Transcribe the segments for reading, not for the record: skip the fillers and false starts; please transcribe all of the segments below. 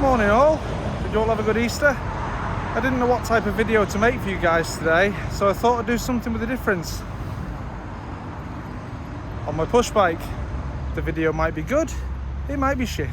Good morning all. Did you all have a good Easter? I didn't know what type of video to make for you guys today, so I thought I'd do something with a difference. On my push bike, the video might be good, it might be shit.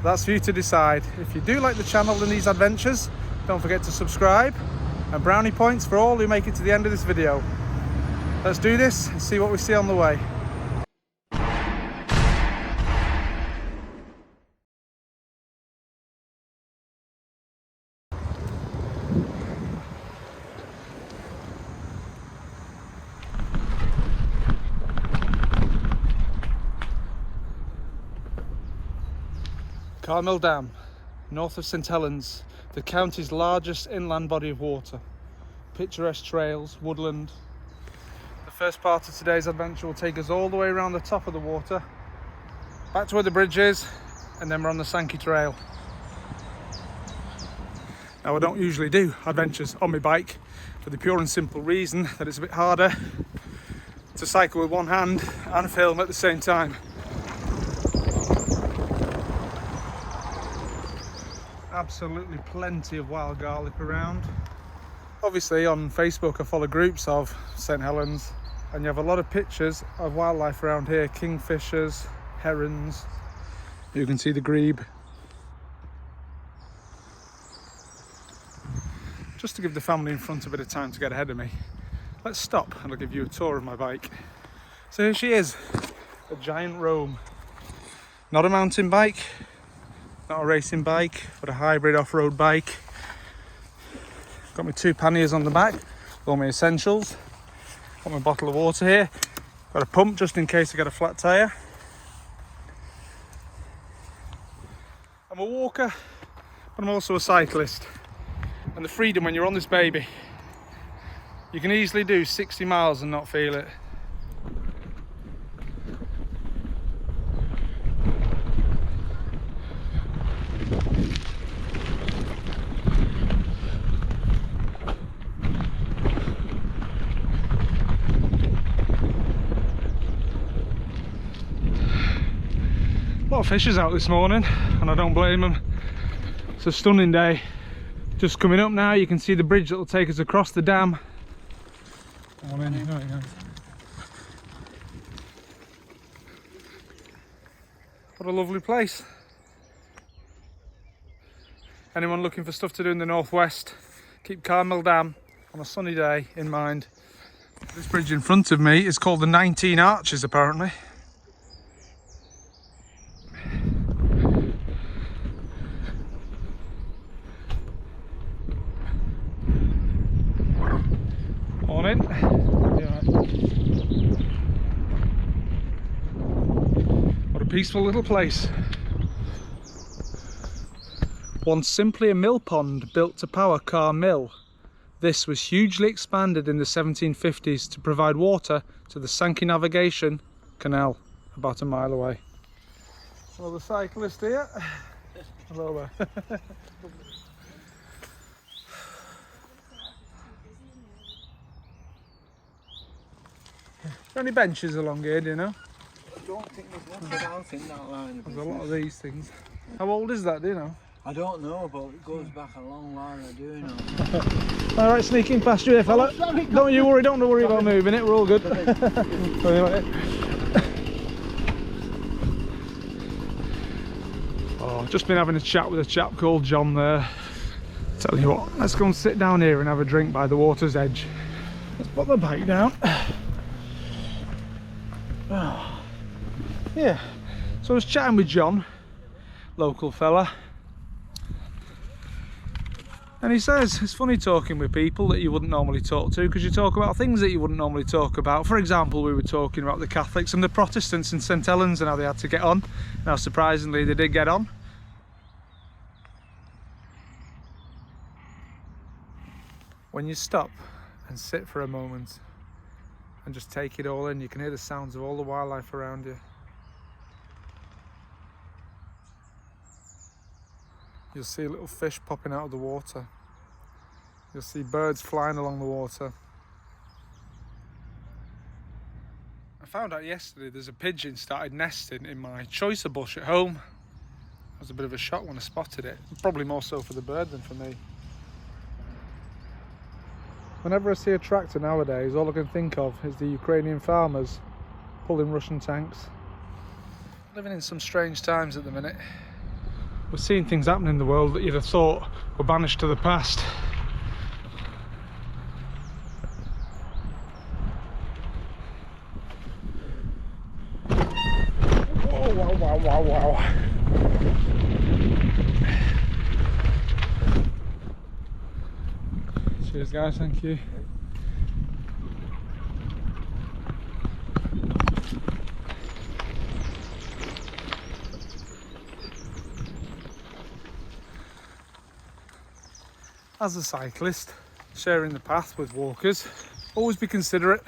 That's for you to decide. If you do like the channel and these adventures, don't forget to subscribe, and brownie points for all who make it to the end of this video. Let's do this and see what we see on the way. Carr Dam, north of St Helens, the county's largest inland body of water. Picturesque trails, woodland. The first part of today's adventure will take us all the way around the top of the water, back to where the bridge is, and then we're on the Sankey trail. Now I don't usually do adventures on my bike for the pure and simple reason that it's a bit harder to cycle with one hand and film at the same time. Absolutely plenty of wild garlic around. Obviously on Facebook I follow groups of St Helens, and you have a lot of pictures of wildlife around here. Kingfishers, herons, you can see the grebe. Just to give the family in front a bit of time to get ahead of me, let's stop and I'll give you a tour of my bike. So here she is, a giant roam. Not a mountain bike, not a racing bike, but a hybrid off-road bike. Got my two panniers on the back, all my essentials. Got my bottle of water here. Got a pump just in case I get a flat tyre. I'm a walker, but I'm also a cyclist. And the freedom when you're on this baby, you can easily do 60 miles and not feel it. A lot of fishers out this morning, and I don't blame them. It's a stunning day. Just coming up now, you can see the bridge that will take us across the dam. What a lovely place. Anyone looking for stuff to do in the northwest, keep Carr Dam on a sunny day in mind. This bridge in front of me is called the 19 Arches apparently. Morning. What a peaceful little place. Once simply a mill pond built to power Carr Mill, this was hugely expanded in the 1750s to provide water to the Sankey Navigation Canal about a mile away. Another cyclist here. Hello there. Are there any benches along here, do you know? I don't think there's one about in that line. There's a lot of these things. How old is that, do you know? I don't know, but it goes back a long while, I do know. Alright, sneaking past you here, fella. Don't you worry, don't worry about moving it, we're all good. Oh, just been having a chat with a chap called John there. Tell you what, let's go and sit down here and have a drink by the water's edge. Let's put the bike down. Oh. Yeah, so I was chatting with John, local fella, and he says it's funny talking with people that you wouldn't normally talk to, because you talk about things that you wouldn't normally talk about. For example, we were talking about the Catholics and the Protestants in St Helens and how they had to get on. Now surprisingly they did get on. When you stop and sit for a moment and just take it all in, you can hear the sounds of all the wildlife around you. You'll see little fish popping out of the water. You'll see birds flying along the water. I found out yesterday there's a pigeon started nesting in my choicer bush at home. I was a bit of a shock when I spotted it. Probably more so for the bird than for me. Whenever I see a tractor nowadays, all I can think of is the Ukrainian farmers pulling Russian tanks. Living in some strange times at the minute. We're seeing things happen in the world that you'd have thought were banished to the past. Whoa, wow, wow, wow, wow. Cheers guys, thank you. As a cyclist, sharing the path with walkers, always be considerate,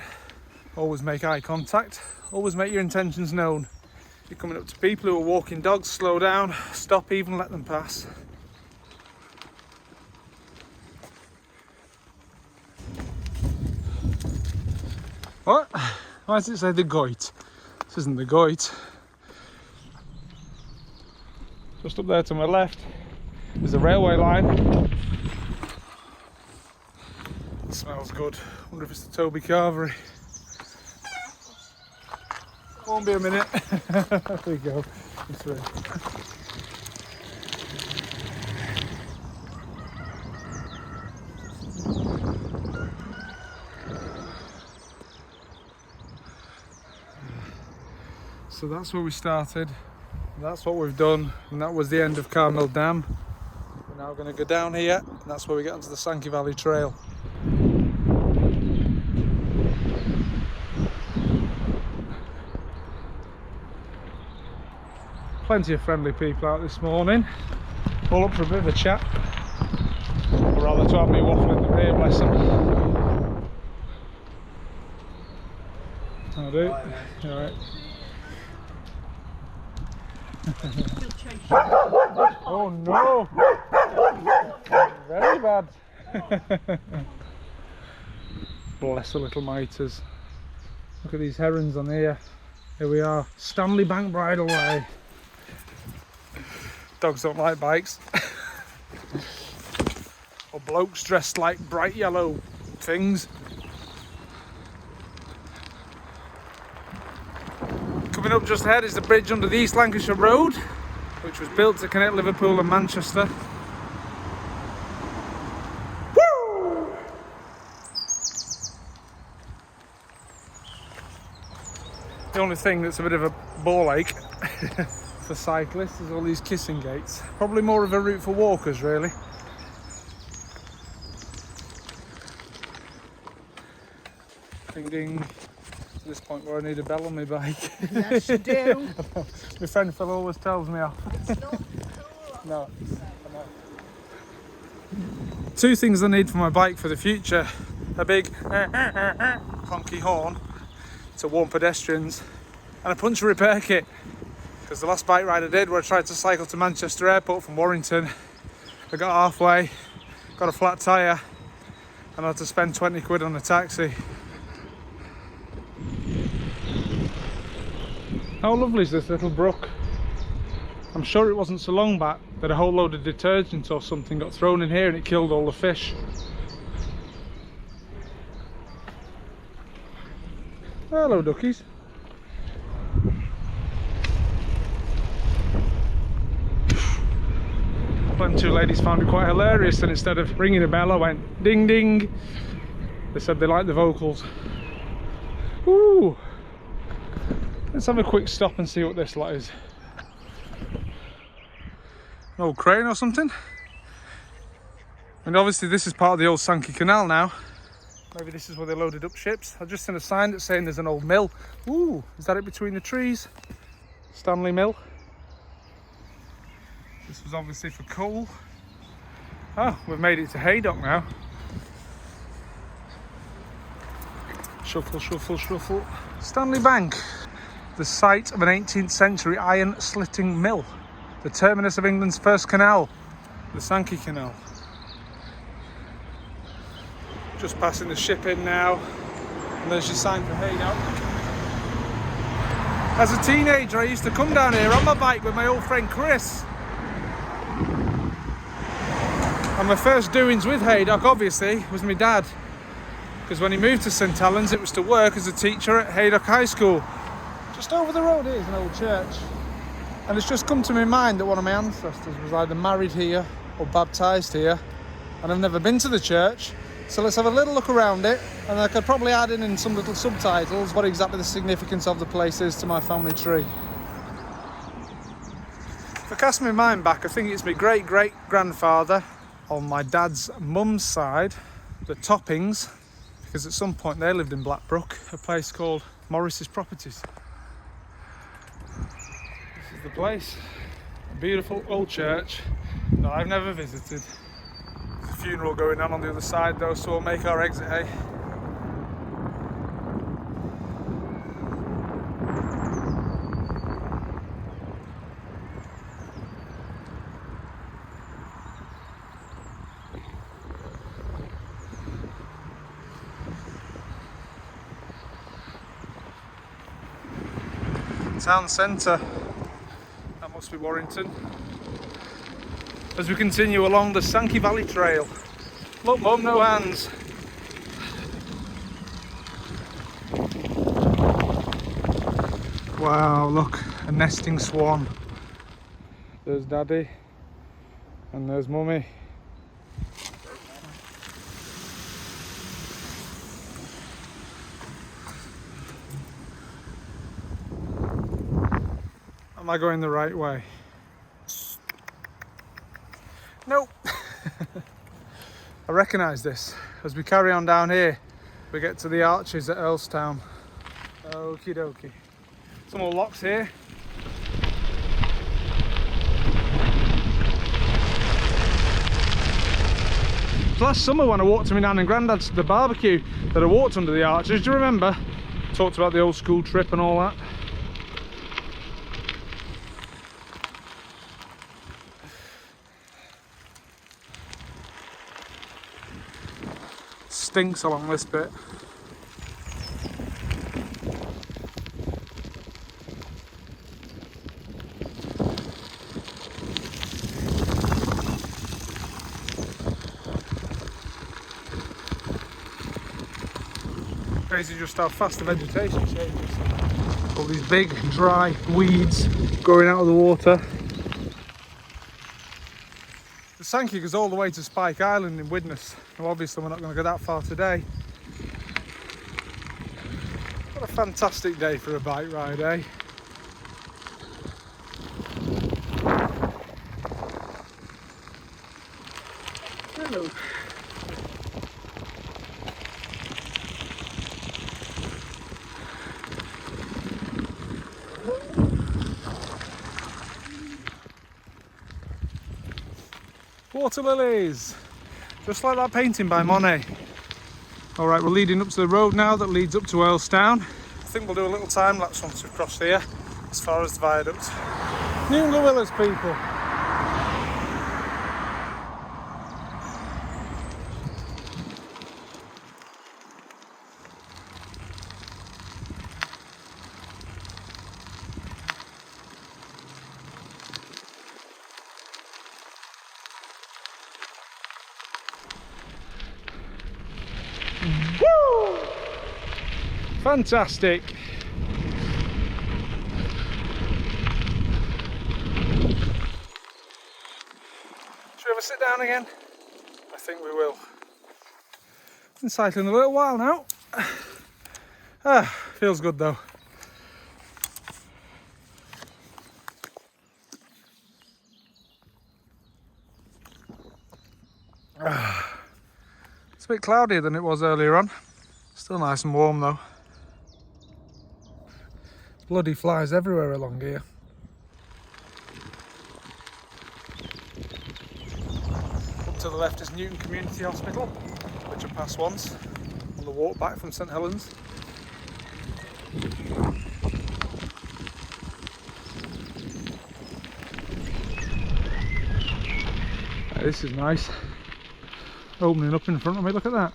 always make eye contact, always make your intentions known. If you're coming up to people who are walking dogs, slow down, stop, even let them pass. What? Why does it say the Goit? This isn't the Goit. Just up there to my left is a railway line. It smells good. Wonder if it's the Toby Carvery. Won't be a minute. There we go. It's ready. So that's where we started, that's what we've done, and that was the end of Carmel Dam. We're now going to go down here, and that's where we get onto the Sankey Valley Trail. Plenty of friendly people out this morning, all up for a bit of a chat, or rather to have me waffle in the rear, bless them. I'll do. Alright. Oh no! Very bad. Bless the little miters. Look at these herons on here. Here we are, Stanley Bank Bridle Way. Dogs don't like bikes. Or blokes dressed like bright yellow things. Coming up just ahead is the bridge under the East Lancashire Road, which was built to connect Liverpool and Manchester. Woo! The only thing that's a bit of a ball ache for cyclists is all these kissing gates. Probably more of a route for walkers, really. Ding ding. To this point where I need a bell on my bike. Yes, you do. My friend Phil always tells me off. It's not cool. No. Two things I need for my bike for the future: a big honky horn to warn pedestrians, and a puncture repair kit. Because the last bike ride I did, where I tried to cycle to Manchester Airport from Warrington, I got halfway, got a flat tyre, and I had to spend 20 quid on a taxi. How lovely is this little brook? I'm sure it wasn't so long back that a whole load of detergent or something got thrown in here and it killed all the fish. Hello duckies. When two ladies found it quite hilarious, and instead of ringing a bell I went ding ding. They said they liked the vocals. Ooh. Let's have a quick stop and see what this lot is. An old crane or something? And obviously this is part of the old Sankey Canal now. Maybe this is where they loaded up ships. I've just seen a sign that's saying there's an old mill. Ooh, is that it between the trees? Stanley Mill. This was obviously for coal. Oh, we've made it to Haydock now. Shuffle, shuffle, shuffle. Stanley Bank. The site of an 18th century iron slitting mill. The terminus of England's first canal, the Sankey Canal. Just passing the ship in now, and there's your sign for Haydock. As a teenager, I used to come down here on my bike with my old friend Chris. And my first doings with Haydock, obviously, was my dad. Because when he moved to St Helens, it was to work as a teacher at Haydock High School. Just over the road here is an old church. And it's just come to my mind that one of my ancestors was either married here or baptised here. And I've never been to the church. So let's have a little look around it. And I could probably add in some little subtitles what exactly the significance of the place is to my family tree. If I cast my mind back, I think it's my great-great-grandfather on my dad's mum's side, the Toppings, because at some point they lived in Blackbrook, a place called Morris's Properties. This is the place, a beautiful old church that I've never visited. There's a funeral going on the other side though, so we'll make our exit, eh? Town centre, that must be Warrington. As we continue along the Sankey Valley Trail. Look mum, no hands. Wow, look, a nesting swan. There's Daddy and there's Mummy. Am I going the right way? Nope. I recognise this. As we carry on down here, we get to the arches at Earlstown. Okie dokie. Some more locks here. Last summer when I walked to my nan and granddad's the barbecue that I walked under the arches, do you remember? Talked about the old school trip and all that. Stinks along this bit. Crazy just how fast the vegetation changes. All these big dry weeds growing out of the water. The Sankey goes all the way to Spike Island in Widnes. Now obviously we're not going to go that far today. What a fantastic day for a bike ride, eh? Hello. Water lilies, just like that painting by Monet. All right, we're leading up to the road now that leads up to Earlstown. I think we'll do a little time lapse once we've crossed here, as far as the viaduct. Newton Willis, people. Woo! Fantastic. Should we ever sit down again? I think we will. Been cycling a little while now. Feels good though. It's a bit cloudier than it was earlier on. Still nice and warm though. Bloody flies everywhere along here. Up to the left is Newton Community Hospital, which I passed once on the walk back from St Helens. This is nice. Opening up in front of me, look at that.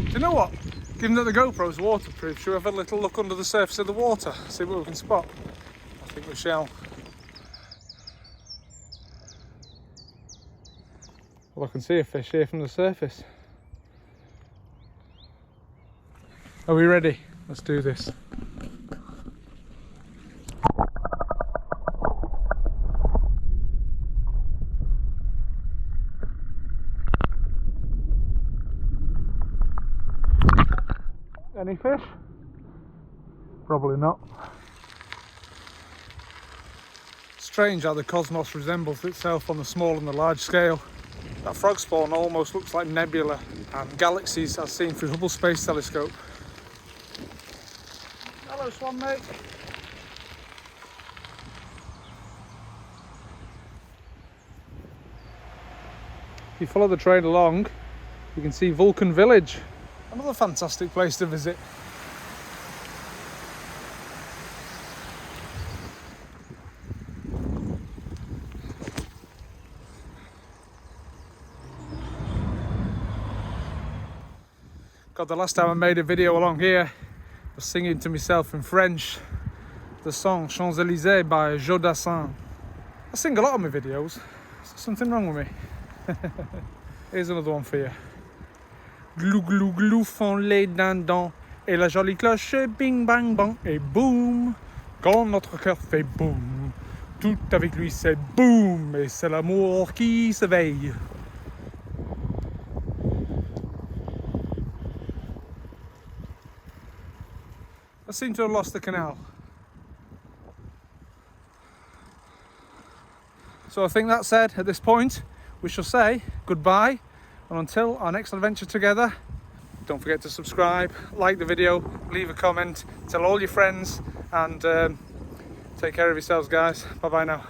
Do you know what? Given that the GoPro's waterproof, should we have a little look under the surface of the water, see what we can spot? I think we shall. Well, I can see a fish here from the surface. Are we ready? Let's do this. Any fish? Probably not. Strange how the cosmos resembles itself on the small and the large scale. That frog spawn almost looks like nebula and galaxies as seen through Hubble Space Telescope. Hello, swan mate. If you follow the train along, you can see Vulcan Village. Another fantastic place to visit. God, the last time I made a video along here, I was singing to myself in French the song Champs-Élysées by Jodassin. I sing a lot of my videos. Is there something wrong with me? Here's another one for you. Glou glou glou font les dindons et la jolie cloche bing bang bang et boum. Quand notre cœur fait boum, tout avec lui c'est boum et c'est l'amour qui s'éveille. I seem to have lost the canal. So I think that said, at this point, we shall say goodbye, and until our next adventure together, don't forget to subscribe, like the video, leave a comment, tell all your friends, and take care of yourselves, guys. Bye bye now.